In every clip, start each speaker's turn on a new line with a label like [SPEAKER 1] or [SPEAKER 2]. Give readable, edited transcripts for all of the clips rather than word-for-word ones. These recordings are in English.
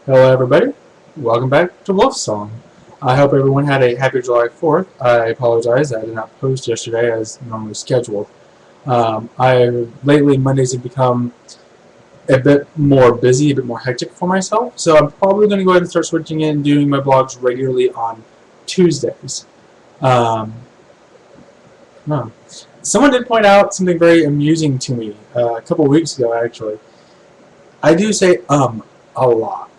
[SPEAKER 1] Hello everybody, welcome back to Wolf Song. I hope everyone had a happy July 4th. I apologize, I did not post yesterday as normally scheduled. Lately Mondays have become a bit more busy, a bit more hectic for myself, so I'm probably going to go ahead and start switching in and doing my blogs regularly on Tuesdays. Um, no. Someone did point out something very amusing to me a couple weeks ago actually. I do say a lot.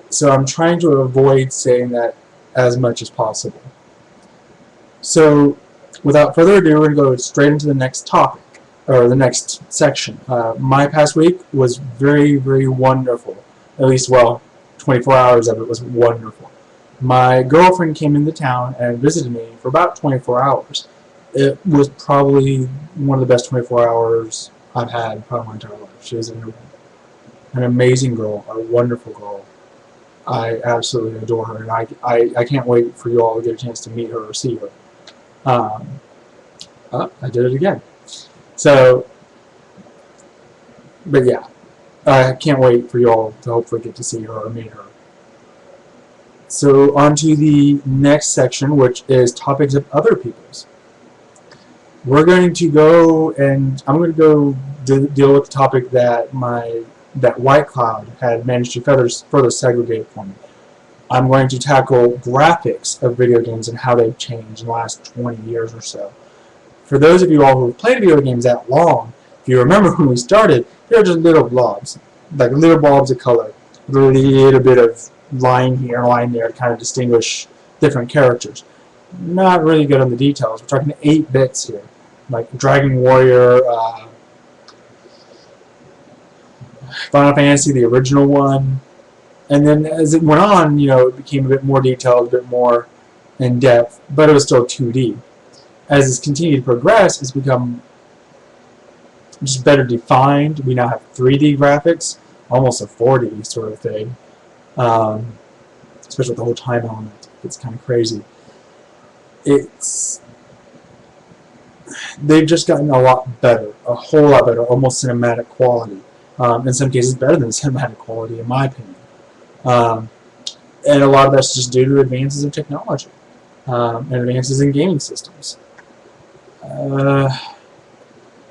[SPEAKER 1] So I'm trying to avoid saying that as much as possible. So without further ado, we're going to go straight into the next topic, or the next section. My past week was very, very wonderful. At least, well, 24 hours of it was wonderful. My girlfriend came into town and visited me for about 24 hours. It was probably one of the best 24 hours I've had probably my entire life. She was an amazing girl, a wonderful girl. I absolutely adore her, and I can't wait for you all to get a chance to meet her or see her. I did it again. So, but yeah, I can't wait for you all to hopefully get to see her or meet her. So on to the next section, which is topics of other people's. We're going to go, and I'm going to go deal with the topic that White Cloud had managed to further segregate for me. I'm going to tackle graphics of video games and how they've changed in the last 20 years or so. For those of you all who have played video games that long, if you remember when we started, they were just little blobs, like little blobs of color, with a little bit of line here, line there to kind of distinguish different characters. Not really good on the details. We're talking 8 bits here, like Dragon Warrior, Final Fantasy, the original one, and then as it went on, it became a bit more detailed, a bit more in depth, but it was still 2D. As it's continued to progress, it's become just better defined. We now have 3D graphics, almost a 4D sort of thing, especially with the whole time element. It's kind of crazy. They've just gotten a lot better, a whole lot better, almost cinematic quality. In some cases better than cinematic quality, in my opinion. And a lot of that's just due to advances in technology and advances in gaming systems.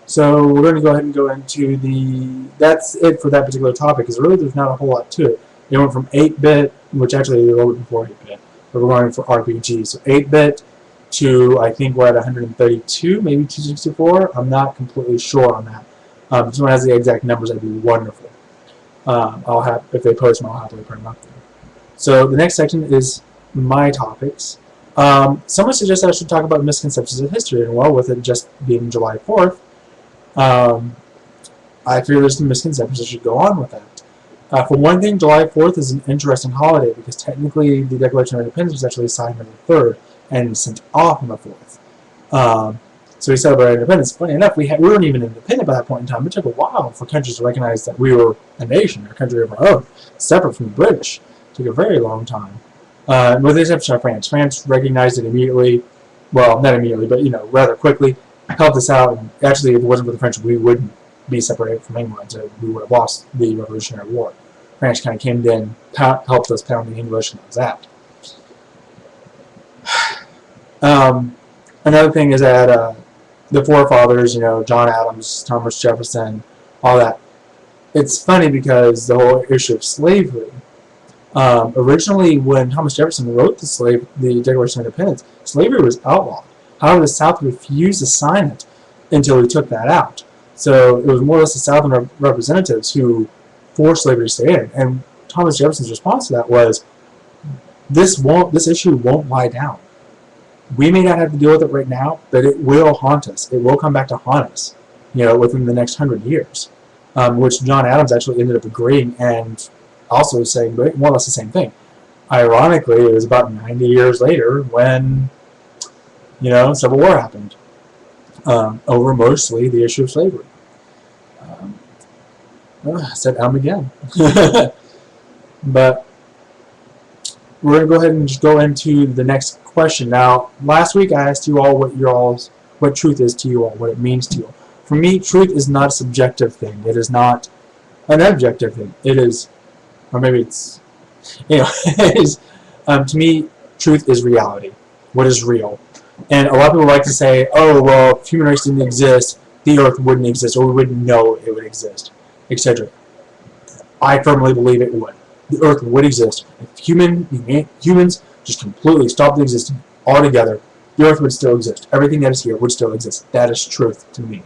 [SPEAKER 1] So we're going to go ahead and go into that's it for that particular topic, because really there's not a whole lot to it. It went from 8-bit, which actually a little bit before 8-bit, but we're going for RPG. So 8-bit to, I think we're at 132, maybe 264. I'm not completely sure on that. If someone has the exact numbers, that'd be wonderful. If they post them, I'll happily put them up there. So the next section is my topics. Someone suggested I should talk about misconceptions of history, and well, with it just being July 4th, I figure there's some misconceptions I should go on with that. For one thing, July 4th is an interesting holiday because technically the Declaration of Independence was actually signed on the 3rd and sent off on the 4th. So we celebrated independence. Funny enough, we weren't even independent by that point in time. It took a while for countries to recognize that we were a nation, a country of our own, separate from the British. It took a very long time. With the exception of France. France recognized it immediately. Well, not immediately, but rather quickly. Helped us out. And actually, if it wasn't for the French, we wouldn't be separated from England. So we would have lost the Revolutionary War. France kind of came in, helped us pound the English, and that was that. Another thing is that the forefathers, John Adams, Thomas Jefferson, all that. It's funny because the whole issue of slavery. Originally, when Thomas Jefferson wrote the Declaration of Independence, slavery was outlawed. However, the South refused to sign it until he took that out. So it was more or less the Southern representatives who forced slavery to stay in. And Thomas Jefferson's response to that was, this issue won't lie down. We may not have to deal with it right now, but it will haunt us. It will come back to haunt us, within the next 100 years, which John Adams actually ended up agreeing and also saying more or less the same thing. Ironically, it was about 90 years later when, Civil War happened over mostly the issue of slavery. I said again. But we're going to go ahead and just go into the next question. Now, last week I asked you all what truth is to you all, what it means to you all. For me, truth is not a subjective thing. It is not an objective thing. It is or maybe it's, anyways, to me, truth is reality. What is real? And a lot of people like to say, oh, well, if human race didn't exist, the Earth wouldn't exist, or we wouldn't know it would exist, etc. I firmly believe it would. The Earth would exist. If humans just completely stopped existing altogether, the Earth would still exist. Everything that is here would still exist. That is truth to me.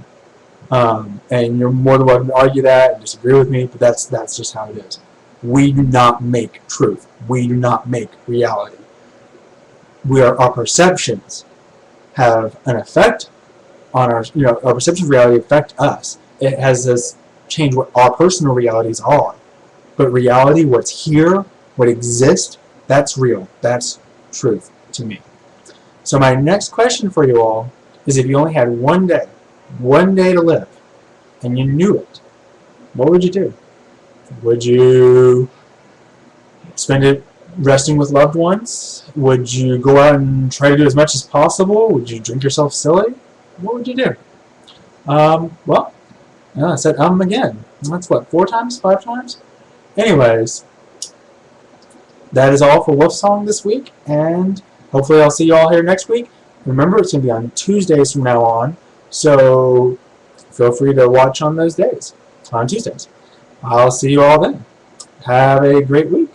[SPEAKER 1] And you're more than welcome to argue that and disagree with me, but that's just how it is. We do not make truth. We do not make reality. Our perceptions have an effect on our perception of reality affect us. It has us change what our personal realities are. But reality, what's here, what exists, that's real. That's truth to me. So my next question for you all is, if you only had one day to live, and you knew it, what would you do? Would you spend it resting with loved ones? Would you go out and try to do as much as possible? Would you drink yourself silly? What would you do? Well, I said again. That's what, 4 times? 5 times? Anyways, that is all for Wolf Song this week, and hopefully I'll see you all here next week. Remember, it's going to be on Tuesdays from now on, so feel free to watch on those days, on Tuesdays. I'll see you all then. Have a great week.